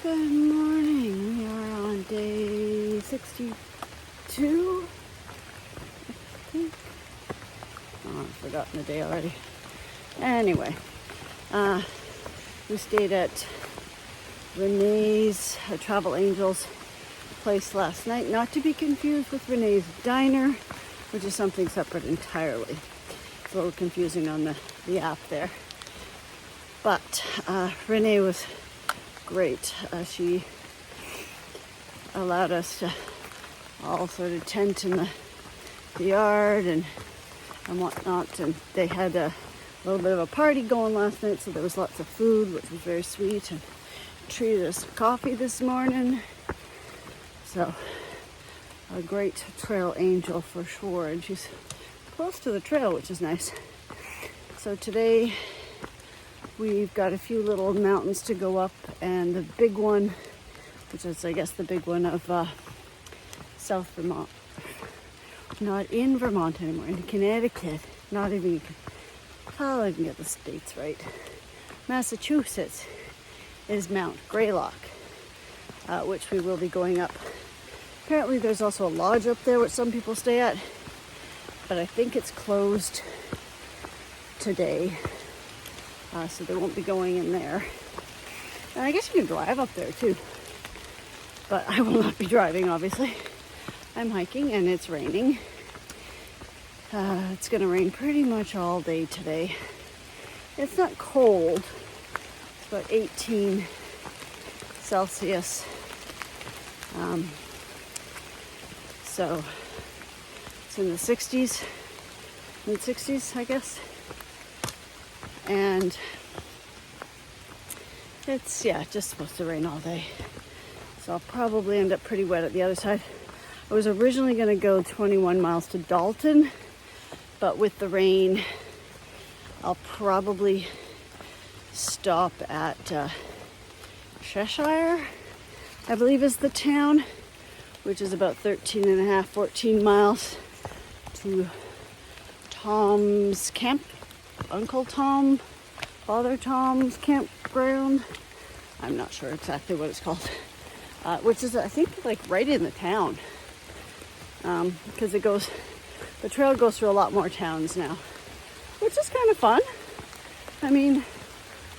Good morning. We are on day 62, I think. Oh, I've forgotten the day already. Anyway, we stayed at Renee's Travel Angels place last night, not to be confused with Renee's Diner, which is something separate entirely. It's a little confusing on the app there. But Renee was great. She allowed us to all sort of tent in the yard and whatnot. And they had a little bit of a party going last night, so there was lots of food, which was very sweet, and treated us to coffee this morning. So a great trail angel for sure, and she's close to the trail, which is nice. So today we've got a few little mountains to go up, and the big one, which is I guess the big one of South Vermont, not in Vermont anymore, in Connecticut, not even, oh, I can get the states right, Massachusetts, is Mount Greylock, which we will be going up. Apparently there's also a lodge up there which some people stay at, but I think it's closed today, so they won't be going in there. And I guess you can drive up there too, but I will not be driving, obviously. I'm hiking and it's raining. It's gonna rain pretty much all day today. It's not cold. It's about 18 Celsius. So it's in the 60s, mid-60s, I guess. And it's, just supposed to rain all day. So I'll probably end up pretty wet at the other side. I was originally going to go 21 miles to Dalton, but with the rain, I'll probably stop at Cheshire, I believe is the town, which is about 13 and a half, 14 miles to Tom's camp, Uncle Tom, Father Tom's campground. I'm not sure exactly what it's called, which is, I think, like right in the town, because the trail goes through a lot more towns now, which is kind of fun. I mean,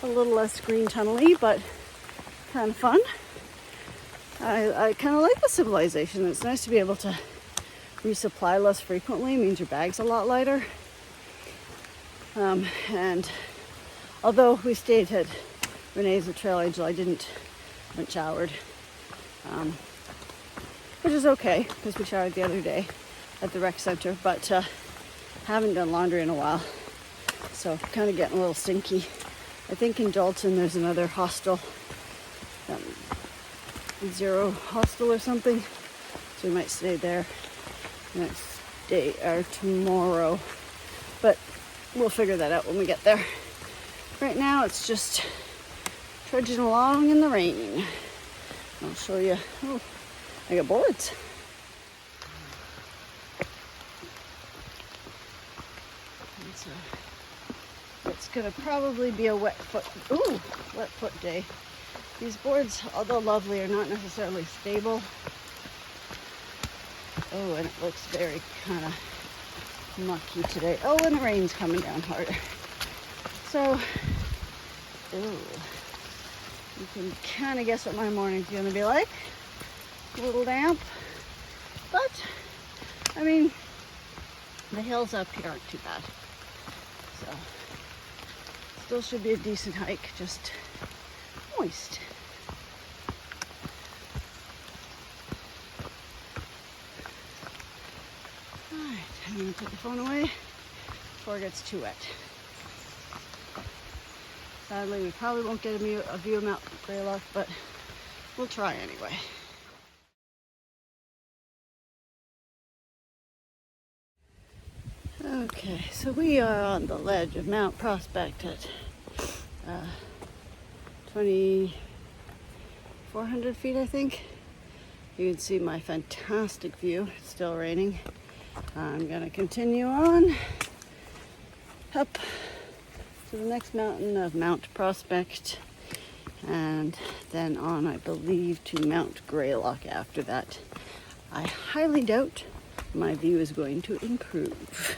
a little less green tunnel-y, but kind of fun. I kind of like the civilization. It's nice to be able to resupply less frequently. It means your bag's a lot lighter. And although we stayed at Renee's the Trail Angel, I haven't showered, which is okay because we showered the other day at the rec center, but haven't done laundry in a while, so kind of getting a little stinky. I think in Dalton there's another hostel, Zero Hostel or something, so we might stay there next day or tomorrow, but we'll figure that out when we get there. Right now it's just trudging along in the rain. I'll show you. Oh, I got boards. It's gonna probably be a wet foot day. These boards, although lovely, are not necessarily stable. Oh, and it looks very kind of mucky today. Oh, and the rain's coming down harder. So, you can kind of guess what my morning's gonna be like. A little damp, but I mean, the hills up here aren't too bad. So, still should be a decent hike, just moist. Alright, I'm gonna put the phone away before it gets too wet. Sadly, we probably won't get a view of Mount Greylock, but we'll try anyway. Okay, so we are on the ledge of Mount Prospect at 2,400 feet, I think. You can see my fantastic view. It's still raining. I'm gonna continue on up to the next mountain of Mount Prospect and then on, I believe, to Mount Greylock after that. I highly doubt my view is going to improve.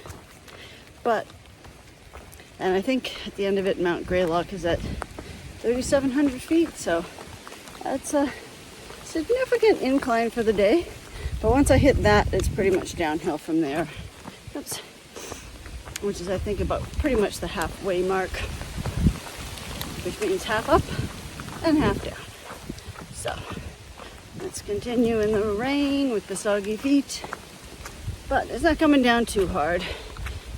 And I think at the end of it, Mount Greylock is at 3,700 feet, so that's a significant incline for the day. But once I hit that, it's pretty much downhill from there. Oops. Which is, I think, about pretty much the halfway mark, which means half up and half down. So let's continue in the rain with the soggy feet. But it's not coming down too hard.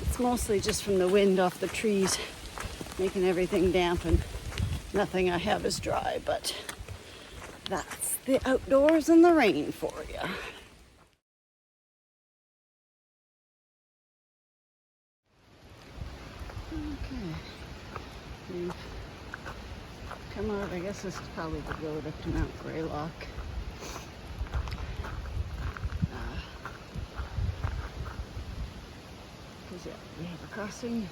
It's mostly just from the wind off the trees, making everything damp, and nothing I have is dry. But that's the outdoors in the rain for you. Okay, we've come out. I guess this is probably the road up to Mount Greylock. Because yeah, we have a crossing.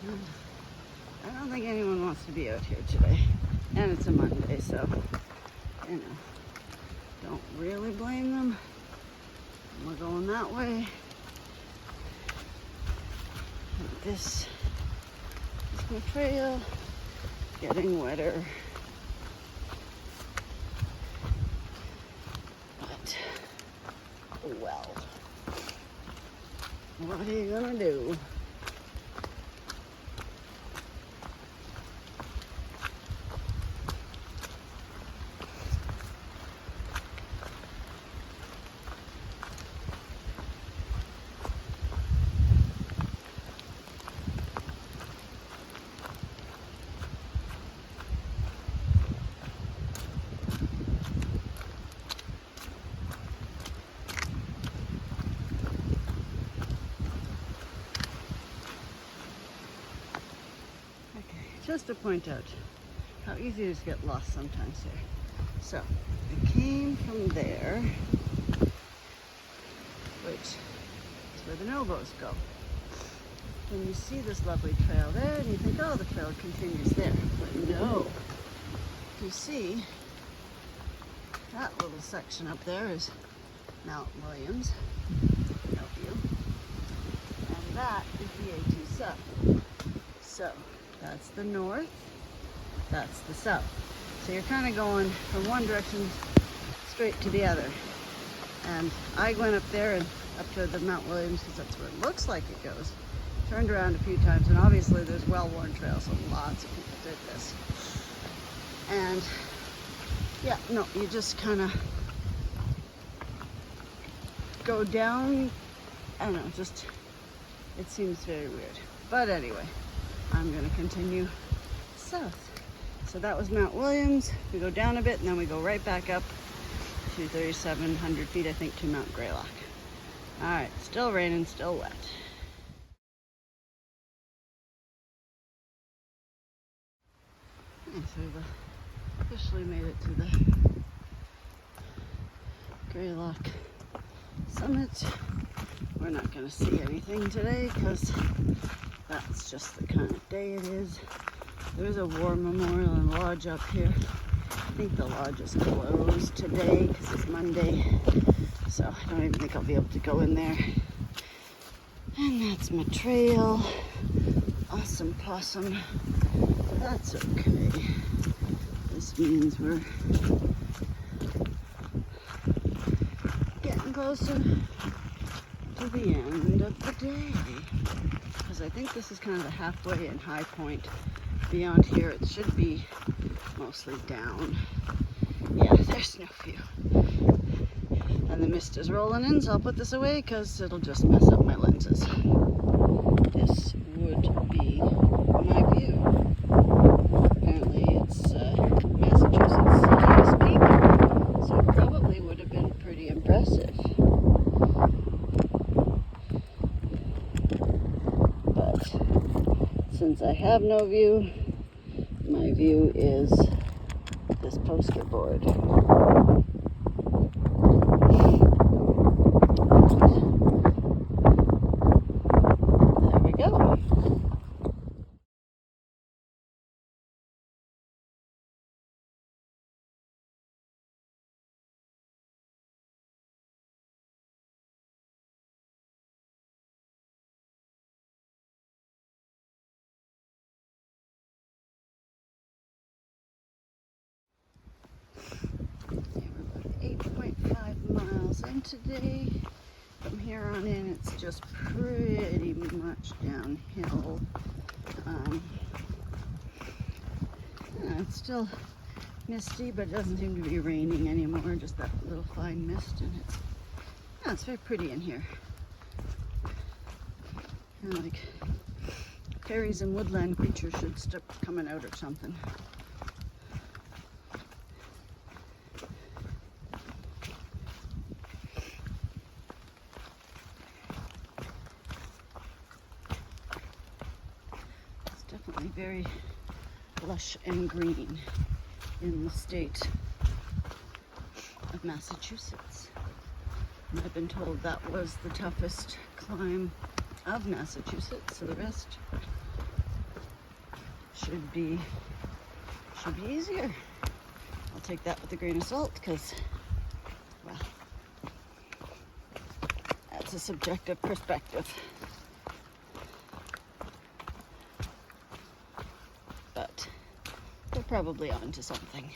And I don't think anyone wants to be out here today. And it's a Monday, so, you know, don't really blame them. We're going that way. And this is my trail, getting wetter. But, well, what are you gonna do? Just to point out how easy it is to get lost sometimes here. So, I came from there, which is where the no-bows go. Then you see this lovely trail there, and you think, oh, the trail continues there. But no. You see, that little section up there is Mount Williams, no view, and that is the A2 Sub. So, that's the north, that's the south. So you're kind of going from one direction straight to the other. And I went up there and up to the Mount Williams because that's where it looks like it goes. Turned around a few times, and obviously there's well-worn trails, so lots of people did this. And yeah, no, you just kind of go down, I don't know, just, it seems very weird. But anyway, I'm going to continue south. So that was Mount Williams. We go down a bit, and then we go right back up to 3,700 feet, I think, to Mount Greylock. All right, still raining, still wet. Okay, so we've officially made it to the Greylock summit. We're not going to see anything today because that's just the kind of day it is. There's a war memorial and lodge up here. I think the lodge is closed today because it's Monday, so I don't even think I'll be able to go in there. And that's my trail. Awesome possum. That's okay. This means we're getting closer to the end of the day. Because I think this is kind of the halfway and high point. Beyond here, it should be mostly down. Yeah, there's no view. And the mist is rolling in, so I'll put this away because it'll just mess up my lenses. This would be my view. Apparently it's Massachusetts' highest peak, so it probably would have been pretty impressive. But since I have no view, my view is this poster board. miles in today. From here on in, it's just pretty much downhill. It's still misty, but it doesn't seem to be raining anymore, just that little fine mist, and it's very pretty in here. Kind of like fairies and woodland creatures should start coming out or something. It's definitely very lush and green in the state of Massachusetts. And I've been told that was the toughest climb of Massachusetts, so the rest should be easier. I'll take that with a grain of salt because, well, that's a subjective perspective. But they're probably onto something.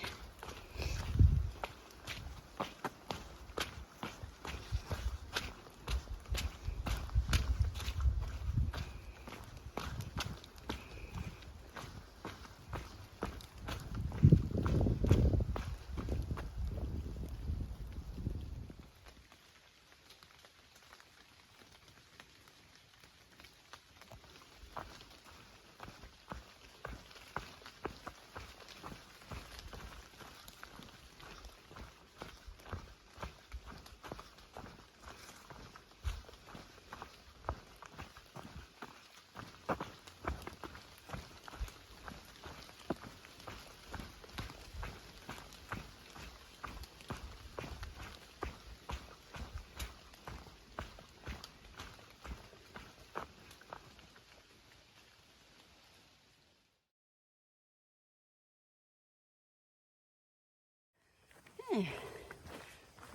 Okay,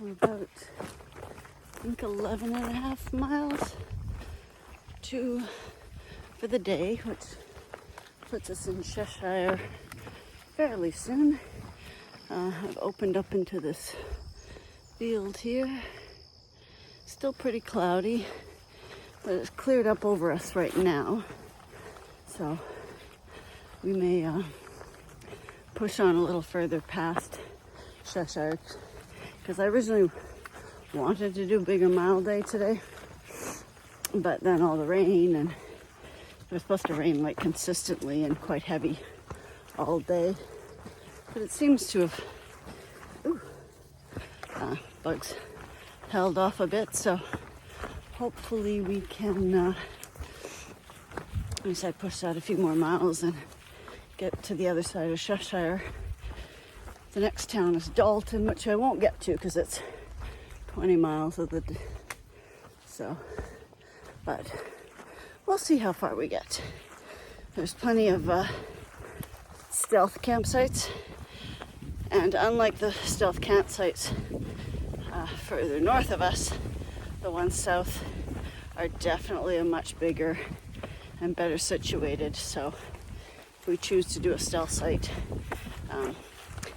we're about, I think, 11 and a half miles for the day, which puts us in Cheshire fairly soon. I've opened up into this field here. Still pretty cloudy, but it's cleared up over us right now. So we may push on a little further past Cheshire, because I originally wanted to do bigger mile day today, but then all the rain, and it was supposed to rain like consistently and quite heavy all day, but it seems to have bugs held off a bit, so hopefully we can at least I pushed out a few more miles and get to the other side of Cheshire. The next town is Dalton, which I won't get to because it's 20 miles of but we'll see how far we get. There's plenty of stealth campsites, and unlike the stealth campsites further north of us, the ones south are definitely a much bigger and better situated. So if we choose to do a stealth site,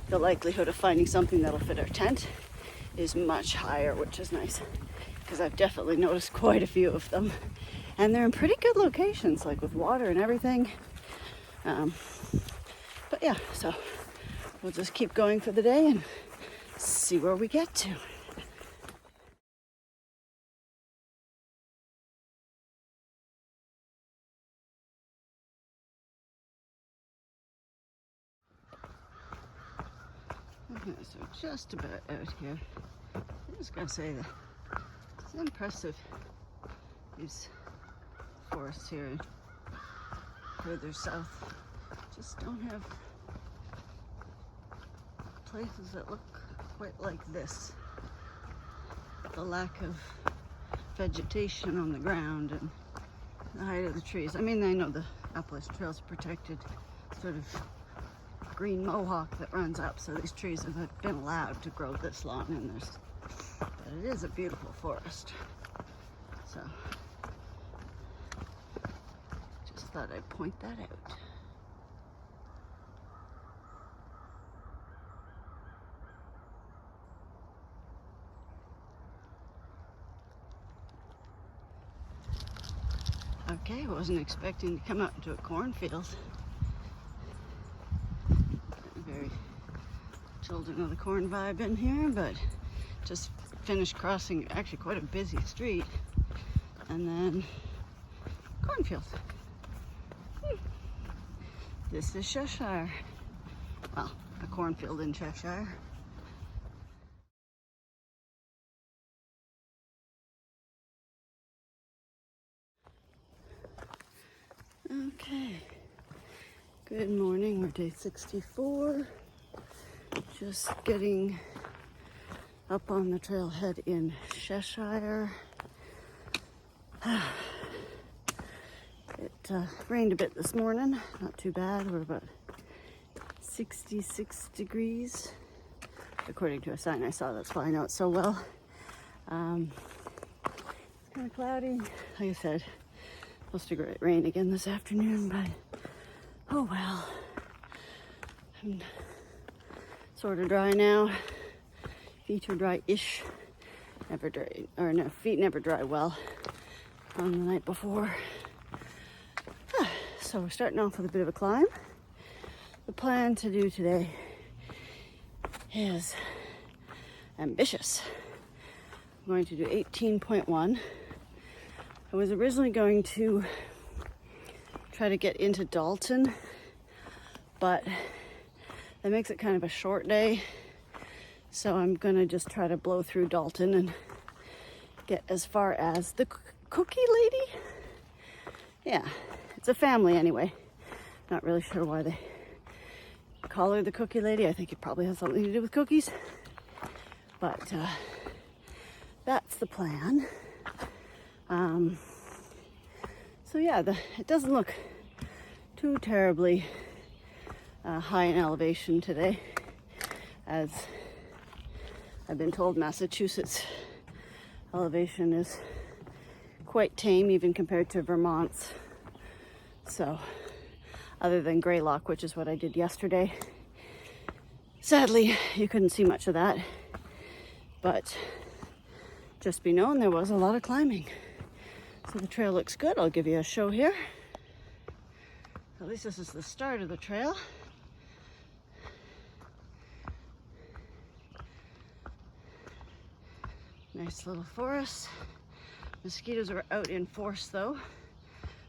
the likelihood of finding something that'll fit our tent is much higher, which is nice, because I've definitely noticed quite a few of them, and they're in pretty good locations, like with water and everything. But yeah, so we'll just keep going for the day and see where we get to. Okay, so just about out here. I'm just gonna say that it's impressive, these forests here further south just don't have places that look quite like this. The lack of vegetation on the ground and the height of the trees. I mean, I know the Appalachian Trail is protected sort of green mohawk that runs up, so these trees have been allowed to grow this long, and but it is a beautiful forest. So just thought I'd point that out. Okay, wasn't expecting to come out into a cornfield. Very children of the corn vibe in here, but just finished crossing actually quite a busy street, and then cornfield. This is Cheshire. Well, a cornfield in Cheshire. Okay, good morning. We're day 64. Just getting up on the trailhead in Cheshire. It rained a bit this morning, not too bad. We're about 66 degrees, according to a sign I saw. That's why I know it so well. It's kind of cloudy. Like I said, supposed to rain again this afternoon, but oh well. I'm sort of dry now. Feet are dry-ish. Never dry, or no, feet never dry well from the night before. So we're starting off with a bit of a climb. The plan to do today is ambitious. I'm going to do 18.1. I was originally going to try to get into Dalton, but that makes it kind of a short day. So I'm gonna just try to blow through Dalton and get as far as the cookie lady. Yeah, it's a family anyway. Not really sure why they call her the cookie lady. I think it probably has something to do with cookies. But that's the plan. So yeah, it doesn't look too terribly high in elevation today. As I've been told, Massachusetts elevation is quite tame even compared to Vermont's. So other than Greylock, which is what I did yesterday, sadly you couldn't see much of that, but just be known there was a lot of climbing. So the trail looks good. I'll give you a show here. At least this is the start of the trail. Nice little forest. Mosquitoes are out in force though,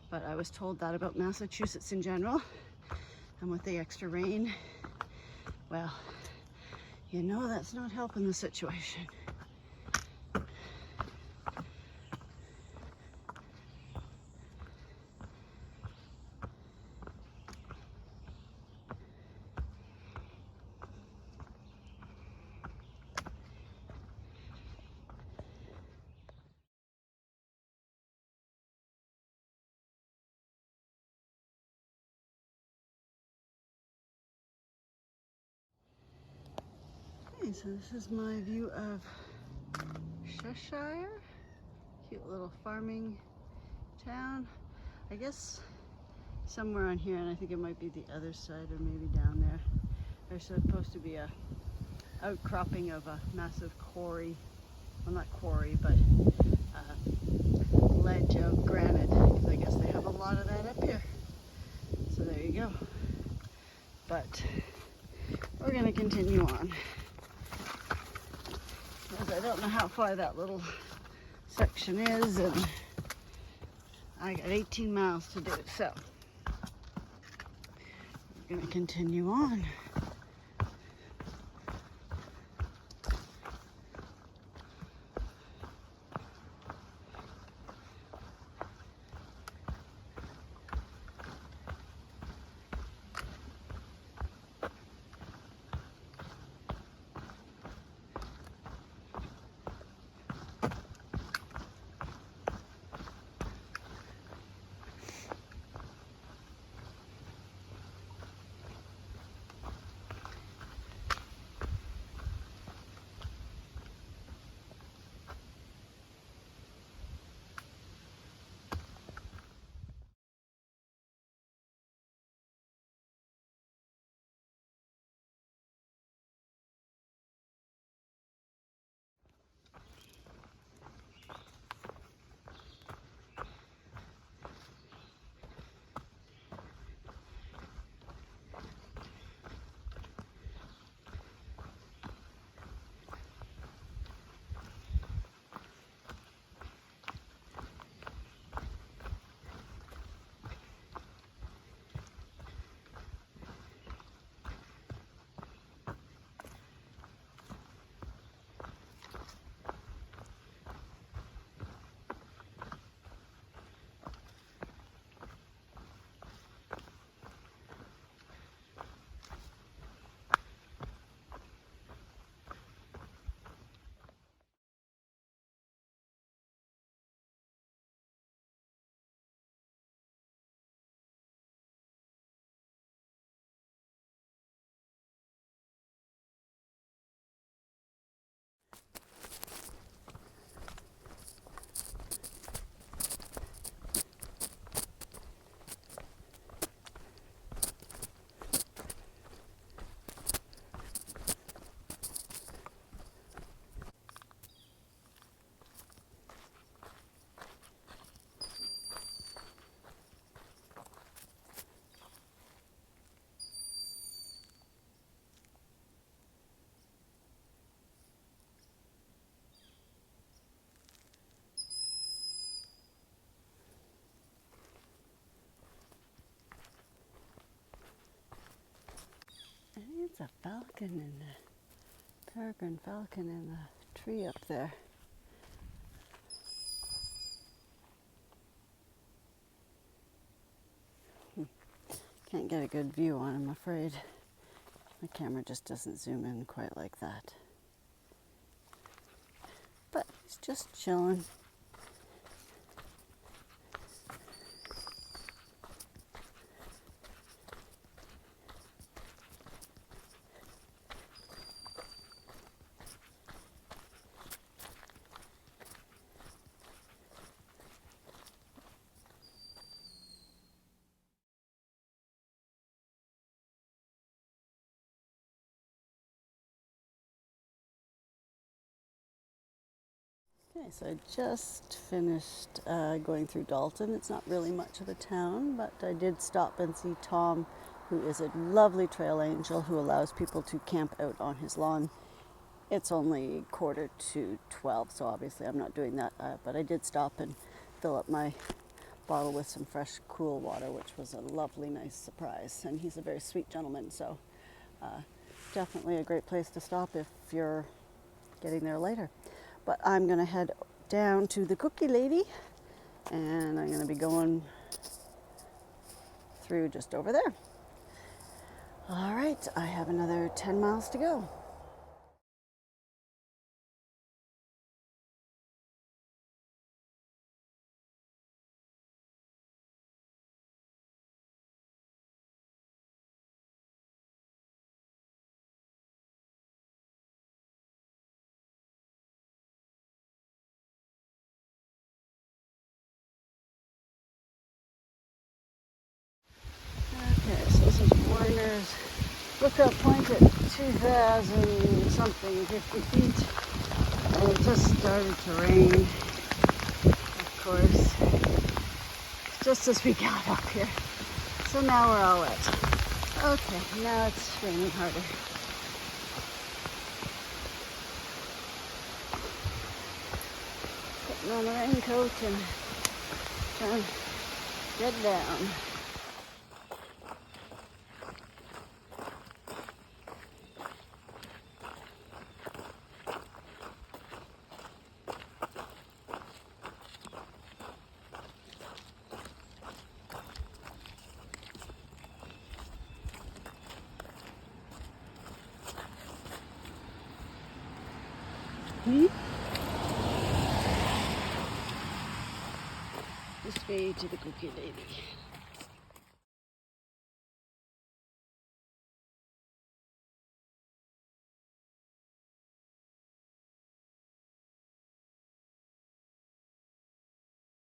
but I was told that about Massachusetts in general. And with the extra rain, well, you know that's not helping the situation. Okay, so this is my view of Cheshire. Cute little farming town. I guess somewhere on here, and I think it might be the other side or maybe down there. There's supposed to be a outcropping of a massive quarry. Well, not quarry, but ledge of granite, because I guess they have a lot of that up here. So there you go. But we're gonna continue on. I don't know how far that little section is, and I got 18 miles to do, so we're gonna continue on. It's a falcon in the peregrine falcon in the tree up there. Can't get a good view on him, I'm afraid. My camera just doesn't zoom in quite like that. But he's just chilling. Okay, so I just finished going through Dalton. It's not really much of a town, but I did stop and see Tom, who is a lovely trail angel who allows people to camp out on his lawn. It's only 11:45, so obviously I'm not doing that, but I did stop and fill up my bottle with some fresh, cool water, which was a lovely, nice surprise. And he's a very sweet gentleman, so definitely a great place to stop if you're getting there later. But I'm going to head down to the Cookie Lady, and I'm going to be going through just over there. All right, I have another 10 miles to go. Okay, so this is Warner's lookout point at 2,000 something, 50 feet. And it just started to rain, of course, just as we got up here. So now we're all wet. Okay, now it's raining harder. Putting on a raincoat and trying to get down. This way to the Cookie Lady.